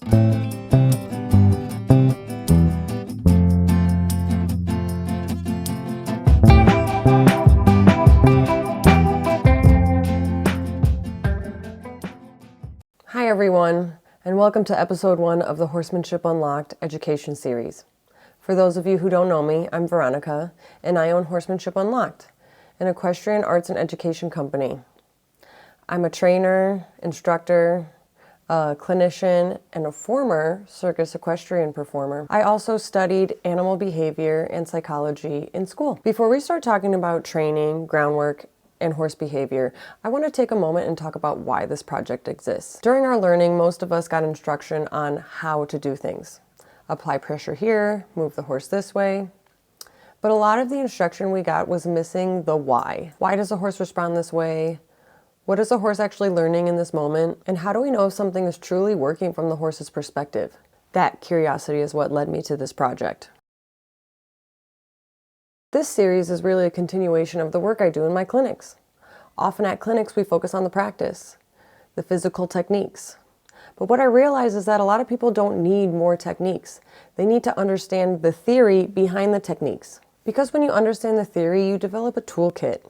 Hi everyone, and welcome to episode 1 of the Horsemanship Unlocked Education Series. For those of you who don't know me, I'm Veronica, and I own Horsemanship Unlocked, an equestrian arts and education company. I'm a trainer, instructor, a clinician, and a former circus equestrian performer. I also studied animal behavior and psychology in school. Before we start talking about training, groundwork, and horse behavior, I want to take a moment and talk about why this project exists. During our learning, most of us got instruction on how to do things. Apply pressure here, move the horse this way. But a lot of the instruction we got was missing the why. Why does a horse respond this way? What is a horse actually learning in this moment? And how do we know if something is truly working from the horse's perspective? That curiosity is what led me to this project. This series is really a continuation of the work I do in my clinics. Often at clinics, we focus on the practice, the physical techniques. But what I realize is that a lot of people don't need more techniques. They need to understand the theory behind the techniques. Because when you understand the theory, you develop a toolkit.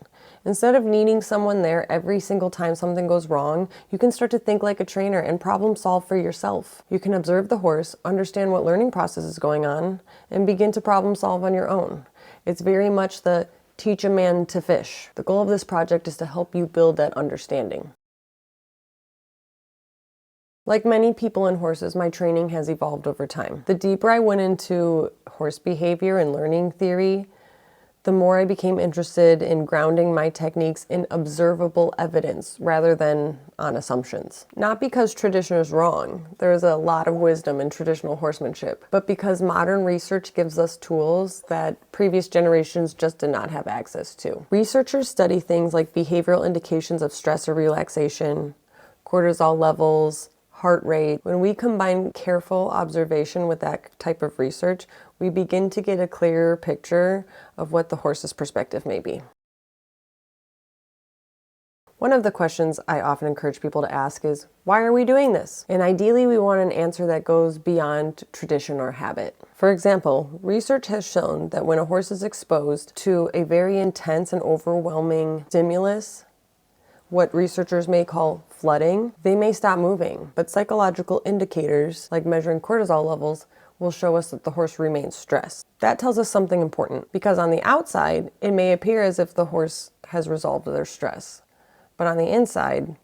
Instead of needing someone there every single time something goes wrong, you can start to think like a trainer and problem solve for yourself. You can observe the horse, understand what learning process is going on, and begin to problem solve on your own. It's very much the teach a man to fish. The goal of this project is to help you build that understanding. Like many people and horses, my training has evolved over time. The deeper I went into horse behavior and learning theory, the more I became interested in grounding my techniques in observable evidence rather than on assumptions. Not because tradition is wrong, there's a lot of wisdom in traditional horsemanship, but because modern research gives us tools that previous generations just did not have access to. Researchers study things like behavioral indications of stress or relaxation, cortisol levels, heart rate. When we combine careful observation with that type of research, we begin to get a clearer picture of what the horse's perspective may be. One of the questions I often encourage people to ask is, why are we doing this? And ideally, we want an answer that goes beyond tradition or habit. For example, research has shown that when a horse is exposed to a very intense and overwhelming stimulus, what researchers may call flooding, they may stop moving. But psychological indicators, like measuring cortisol levels, will show us that the horse remains stressed. That tells us something important, because on the outside, it may appear as if the horse has resolved their stress. But on the inside,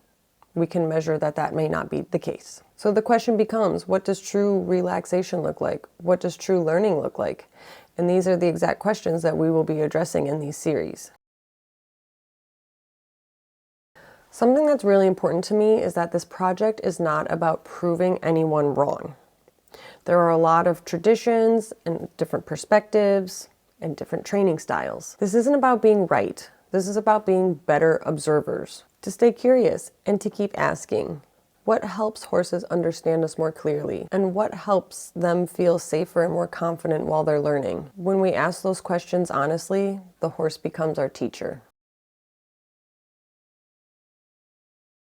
we can measure that that may not be the case. So the question becomes, what does true relaxation look like? What does true learning look like? And these are the exact questions that we will be addressing in these series. Something that's really important to me is that this project is not about proving anyone wrong. There are a lot of traditions and different perspectives and different training styles. This isn't about being right. This is about being better observers, to stay curious and to keep asking. What helps horses understand us more clearly? And what helps them feel safer and more confident while they're learning? When we ask those questions honestly, the horse becomes our teacher.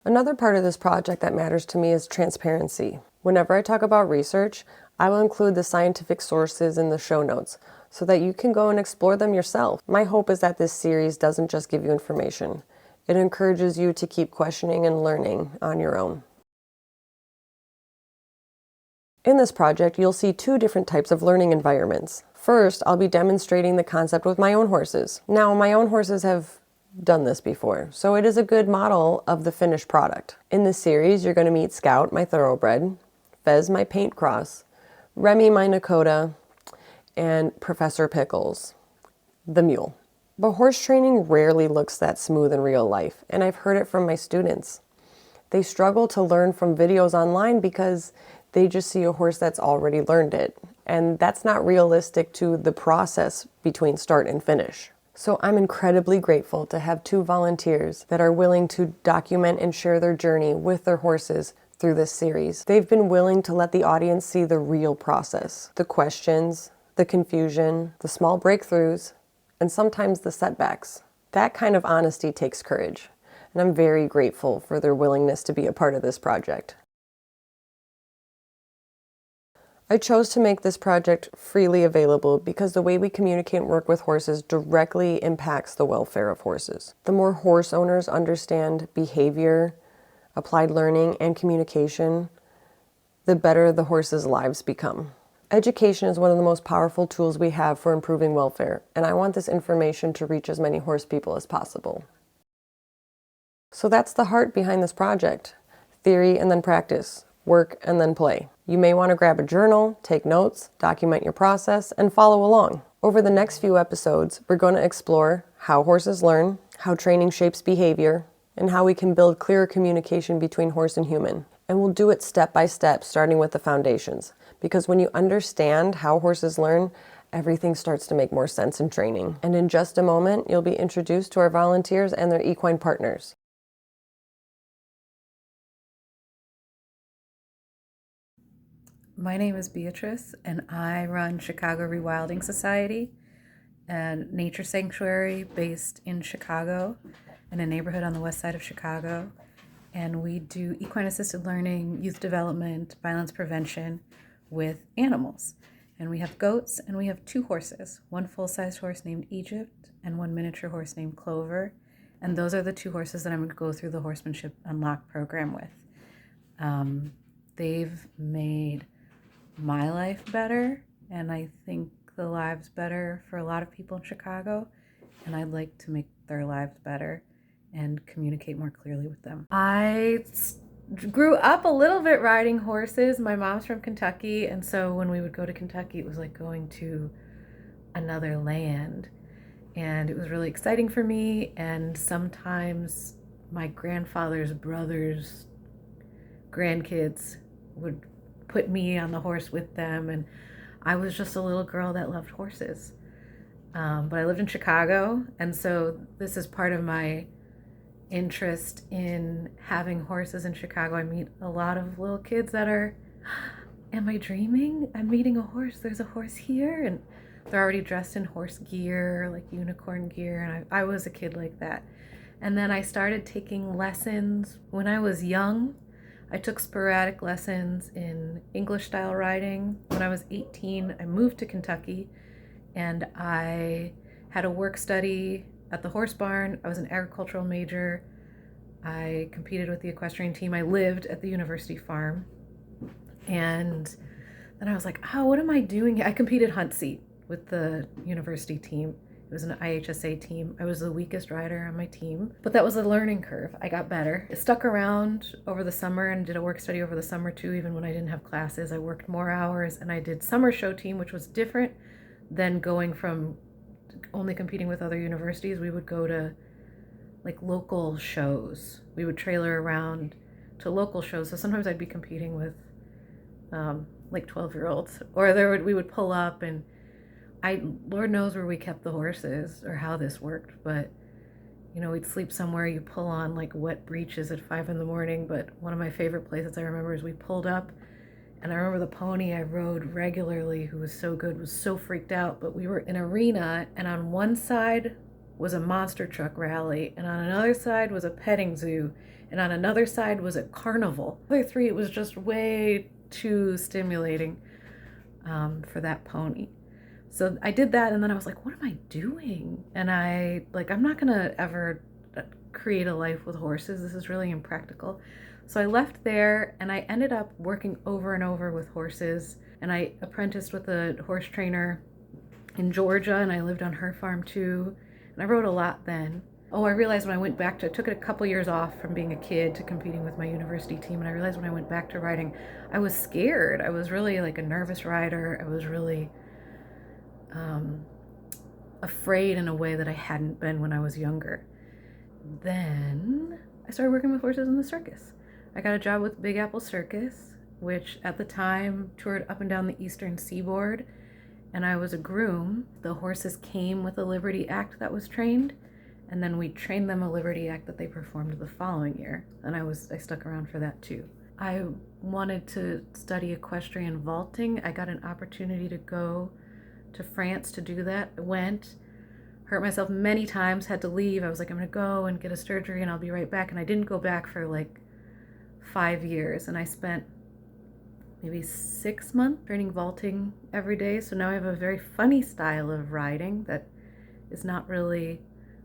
Another part of this project that matters to me is transparency. Whenever I talk about research, I will include the scientific sources in the show notes so that you can go and explore them yourself. My hope is that this series doesn't just give you information. It encourages you to keep questioning and learning on your own. In this project, you'll see 2 different types of learning environments. First, I'll be demonstrating the concept with my own horses. Now, my own horses have done this before, so it is a good model of the finished product. In this series, you're going to meet Scout, my thoroughbred, Fez, my paint cross, Remy, my Nakota, and Professor Pickles, the mule. But horse training rarely looks that smooth in real life, and I've heard it from my students. They struggle to learn from videos online because they just see a horse that's already learned it, and that's not realistic to the process between start and finish. So I'm incredibly grateful to have 2 volunteers that are willing to document and share their journey with their horses through this series. They've been willing to let the audience see the real process, the questions, the confusion, the small breakthroughs, and sometimes the setbacks. That kind of honesty takes courage, and I'm very grateful for their willingness to be a part of this project. I chose to make this project freely available because the way we communicate and work with horses directly impacts the welfare of horses. The more horse owners understand behavior, applied learning, and communication, the better the horses' lives become. Education is one of the most powerful tools we have for improving welfare, and I want this information to reach as many horse people as possible. So that's the heart behind this project. Theory and then practice, work and then play. You may want to grab a journal, take notes, document your process, and follow along. Over the next few episodes, we're going to explore how horses learn, how training shapes behavior, and how we can build clearer communication between horse and human. And we'll do it step by step, starting with the foundations. Because when you understand how horses learn, everything starts to make more sense in training. And in just a moment, you'll be introduced to our volunteers and their equine partners. My name is Beatrice, and I run Chicago Rewilding Society, a nature sanctuary based in Chicago, in a neighborhood on the west side of Chicago. And we do equine assisted learning, youth development, violence prevention with animals. And we have goats and we have 2 horses, one full-sized horse named Egypt and one miniature horse named Clover. And those are the 2 horses that I'm going to go through the Horsemanship Unlocked program with. They've made my life better, and I think the lives better for a lot of people in Chicago, and I'd like to make their lives better and communicate more clearly with them. I grew up a little bit riding horses. My mom's from Kentucky, and so when we would go to Kentucky, it was like going to another land, and it was really exciting for me. And sometimes my grandfather's brother's grandkids would put me on the horse with them, and I was just a little girl that loved horses. But I lived in Chicago, and so this is part of my interest in having horses in Chicago. I meet a lot of little kids that are, am I dreaming? I'm meeting a horse. There's a horse here, and they're already dressed in horse gear, like unicorn gear, and I was a kid like that. And then I started taking lessons when I was young. I took sporadic lessons in English style riding. When I was 18, I moved to Kentucky, and I had a work study at the horse barn. I was an agricultural major. I competed with the equestrian team. I lived at the university farm. And then I was like, oh, what am I doing? I competed hunt seat with the university team. It was an IHSA team. I was the weakest rider on my team, but that was a learning curve. I got better. I stuck around over the summer and did a work study over the summer too, even when I didn't have classes. I worked more hours, and I did summer show team, which was different than going from only competing with other universities. We would go to like local shows. We would trailer around to local shows. So sometimes I'd be competing with like 12-year-olds, or we would pull up, and Lord knows where we kept the horses or how this worked, but we'd sleep somewhere. You pull on like wet breeches at 5 a.m. But one of my favorite places I remember is we pulled up, and I remember the pony I rode regularly, who was so good, was so freaked out. But we were in an arena, and on one side was a monster truck rally, and on another side was a petting zoo, and on another side was a carnival. The other 3, it was just way too stimulating for that pony. So I did that, and then I was like, what am I doing? And I'm not gonna ever create a life with horses. This is really impractical. So I left there, and I ended up working over and over with horses, and I apprenticed with a horse trainer in Georgia, and I lived on her farm too, and I rode a lot then. Oh, I realized when I went back to, I took a couple years off from being a kid to competing with my university team, and I realized when I went back to riding, I was scared. I was really like a nervous rider. I was really afraid in a way that I hadn't been when I was younger. Then I started working with horses in the circus. I got a job with Big Apple Circus, which at the time toured up and down the eastern seaboard, and I was a groom. The horses came with a Liberty Act that was trained, and then we trained them a Liberty Act that they performed the following year, and I stuck around for that too. I wanted to study equestrian vaulting. I got an opportunity to go to France to do that. I went, hurt myself many times, had to leave. I was like, I'm gonna go and get a surgery and I'll be right back. And I didn't go back for like 5 years. And I spent maybe 6 months training vaulting every day. So now I have a very funny style of riding that is not really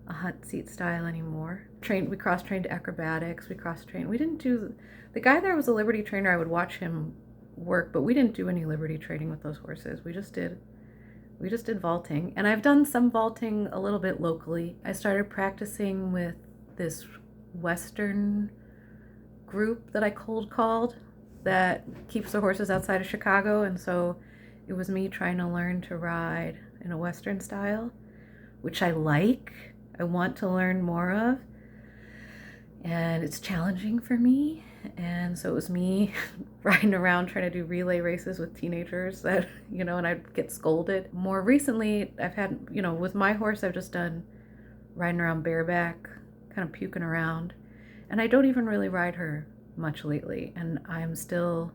a hunt seat style anymore. We cross-trained acrobatics, we didn't do, the guy there was a Liberty trainer. I would watch him work, but we didn't do any Liberty training with those horses. We just did vaulting. And I've done some vaulting a little bit locally. I started practicing with this Western group that I cold called that keeps the horses outside of Chicago. And so it was me trying to learn to ride in a Western style, which I like. I want to learn more of. And it's challenging for me. And so it was me riding around trying to do relay races with teenagers that, and I'd get scolded. More recently, I've had, with my horse, I've just done riding around bareback, kind of puking around. And I don't even really ride her much lately. And I'm still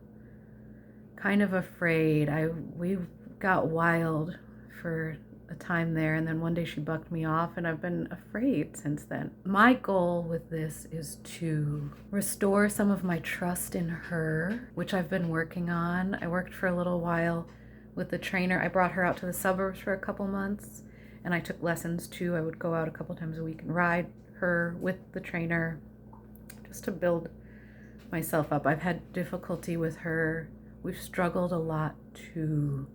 kind of afraid. We got wild for a time there, and then one day she bucked me off, and I've been afraid since then. My goal with this is to restore some of my trust in her, which I've been working on. I worked for a little while with the trainer. I brought her out to the suburbs for a couple months, and I took lessons too. I would go out a couple times a week and ride her with the trainer just to build myself up. I've had difficulty with her. We've struggled a lot to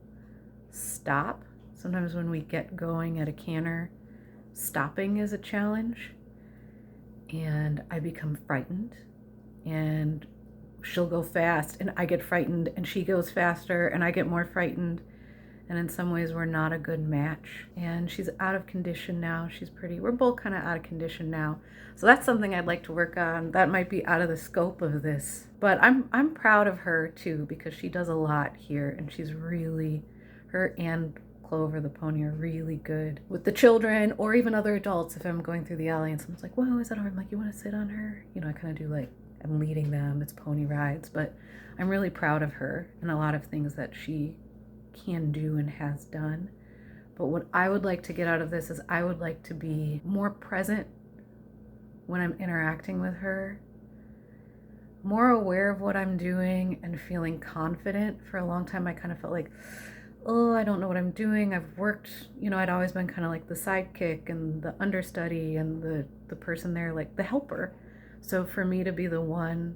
stop. Sometimes when we get going at a canter, stopping is a challenge, and I become frightened, and she'll go fast and I get frightened, and she goes faster and I get more frightened, and in some ways we're not a good match. And she's out of condition now. We're both kind of out of condition now. So that's something I'd like to work on. That might be out of the scope of this, but I'm proud of her too, because she does a lot here, and she's really, her and Clover, the pony, are really good with the children or even other adults. If I'm going through the alley and someone's like, whoa, is that hard? I'm like, you want to sit on her? I kind of do, like, I'm leading them. It's pony rides, but I'm really proud of her and a lot of things that she can do and has done. But what I would like to get out of this is I would like to be more present when I'm interacting with her, more aware of what I'm doing and feeling confident. For a long time, I kind of felt like, oh, I don't know what I'm doing. I've worked, I'd always been kind of like the sidekick and the understudy and the person there, like the helper. So for me to be the one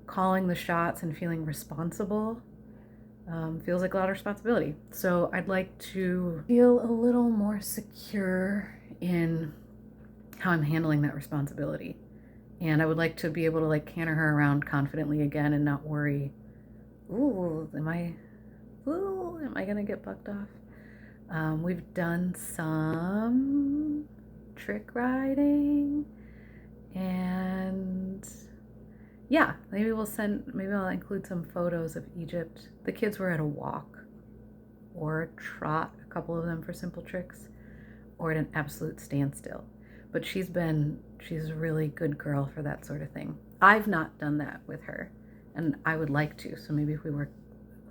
calling the shots and feeling responsible feels like a lot of responsibility. So I'd like to feel a little more secure in how I'm handling that responsibility. And I would like to be able to, like, canter her around confidently again and not worry, am I gonna get bucked off? We've done some trick riding, and yeah, maybe I'll include some photos of Egypt. The kids were at a walk or a trot, a couple of them for simple tricks, or at an absolute standstill. But she's a really good girl for that sort of thing. I've not done that with her, and I would like to. So maybe if we work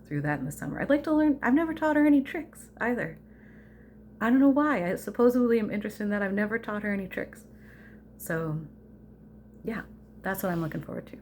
through that in the summer. I'd like to learn. I've never taught her any tricks either. I don't know why. I supposedly am interested in that. I've never taught her any tricks. So yeah, that's what I'm looking forward to.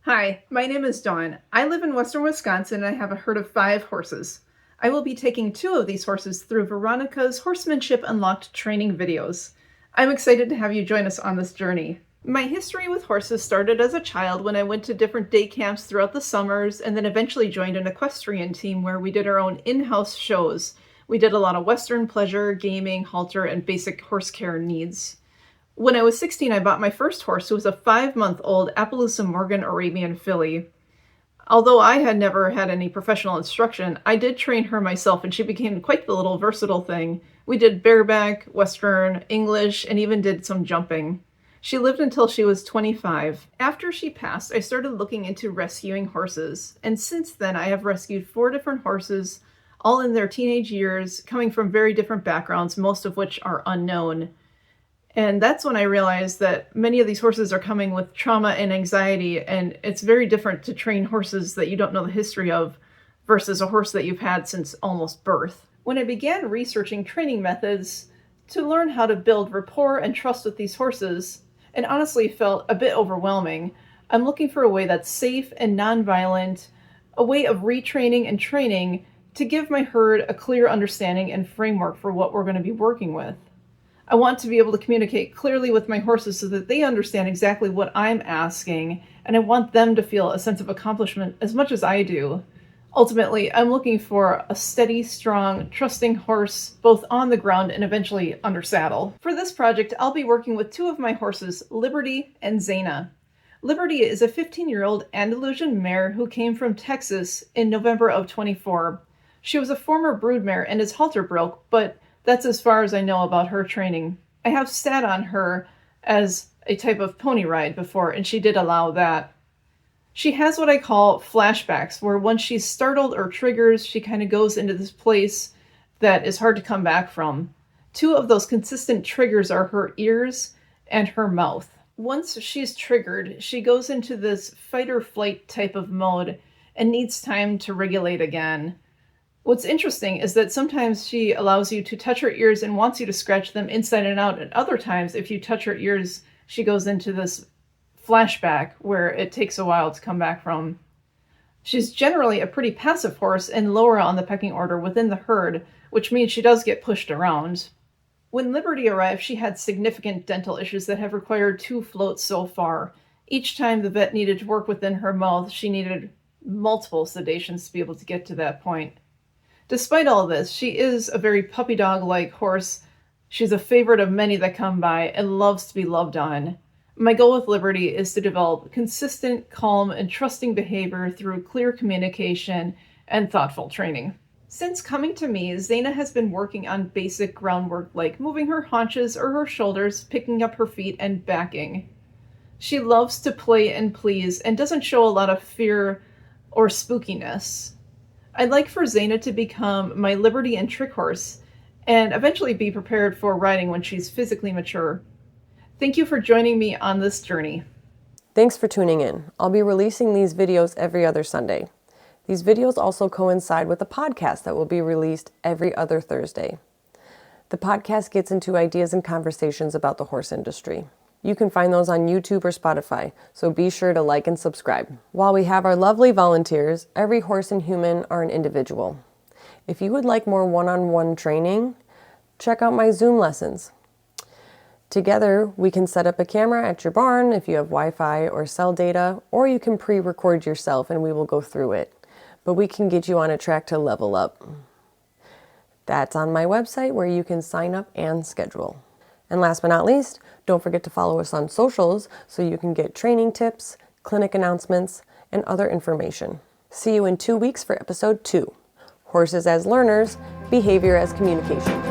Hi, my name is Dawn. I live in western Wisconsin and I have a herd of 5 horses. I will be taking 2 of these horses through Veronica's Horsemanship Unlocked training videos. I'm excited to have you join us on this journey. My history with horses started as a child when I went to different day camps throughout the summers, and then eventually joined an equestrian team where we did our own in-house shows. We did a lot of Western pleasure, gaming, halter, and basic horse care needs. When I was 16, I bought my first horse, who was a 5-month-old Appaloosa Morgan Arabian filly. Although I had never had any professional instruction, I did train her myself, and she became quite the little versatile thing. We did bareback, Western, English, and even did some jumping. She lived until she was 25. After she passed, I started looking into rescuing horses, and since then I have rescued 4 different horses, all in their teenage years, coming from very different backgrounds, most of which are unknown. And that's when I realized that many of these horses are coming with trauma and anxiety, and it's very different to train horses that you don't know the history of versus a horse that you've had since almost birth. When I began researching training methods to learn how to build rapport and trust with these horses, and honestly felt a bit overwhelming, I'm looking for a way that's safe and nonviolent, a way of retraining and training to give my herd a clear understanding and framework for what we're going to be working with. I want to be able to communicate clearly with my horses so that they understand exactly what I'm asking, and I want them to feel a sense of accomplishment as much as I do. Ultimately, I'm looking for a steady, strong, trusting horse, both on the ground and eventually under saddle. For this project, I'll be working with two of my horses, Liberty and Zana. Liberty is a 15-year-old Andalusian mare who came from Texas in November of 24. She was a former broodmare and his halter broke, but that's as far as I know about her training. I have sat on her as a type of pony ride before, and she did allow that. She has what I call flashbacks, where once she's startled or triggers, she kind of goes into this place that is hard to come back from. Two of those consistent triggers are her ears and her mouth. Once she's triggered, she goes into this fight or flight type of mode and needs time to regulate again. What's interesting is that sometimes she allows you to touch her ears and wants you to scratch them inside and out, and other times if you touch her ears, she goes into this flashback where it takes a while to come back from. She's generally a pretty passive horse and lower on the pecking order within the herd, which means she does get pushed around. When Liberty arrived, she had significant dental issues that have required 2 floats so far. Each time the vet needed to work within her mouth, she needed multiple sedations to be able to get to that point. Despite all this, she is a very puppy dog-like horse. She's a favorite of many that come by and loves to be loved on. My goal with Liberty is to develop consistent, calm, and trusting behavior through clear communication and thoughtful training. Since coming to me, Zana has been working on basic groundwork like moving her haunches or her shoulders, picking up her feet, and backing. She loves to play and please and doesn't show a lot of fear or spookiness. I'd like for Zana to become my Liberty and trick horse and eventually be prepared for riding when she's physically mature. Thank you for joining me on this journey. Thanks for tuning in. I'll be releasing these videos every other Sunday. These videos also coincide with a podcast that will be released every other Thursday. The podcast gets into ideas and conversations about the horse industry. You can find those on YouTube or Spotify, so be sure to like and subscribe. While we have our lovely volunteers, every horse and human are an individual. If you would like more one-on-one training, check out my Zoom lessons. Together, we can set up a camera at your barn if you have Wi-Fi or cell data, or you can pre-record yourself and we will go through it. But we can get you on a track to level up. That's on my website where you can sign up and schedule. And last but not least, don't forget to follow us on socials so you can get training tips, clinic announcements, and other information. See you in 2 weeks for episode 2, Horses as Learners, Behavior as Communication.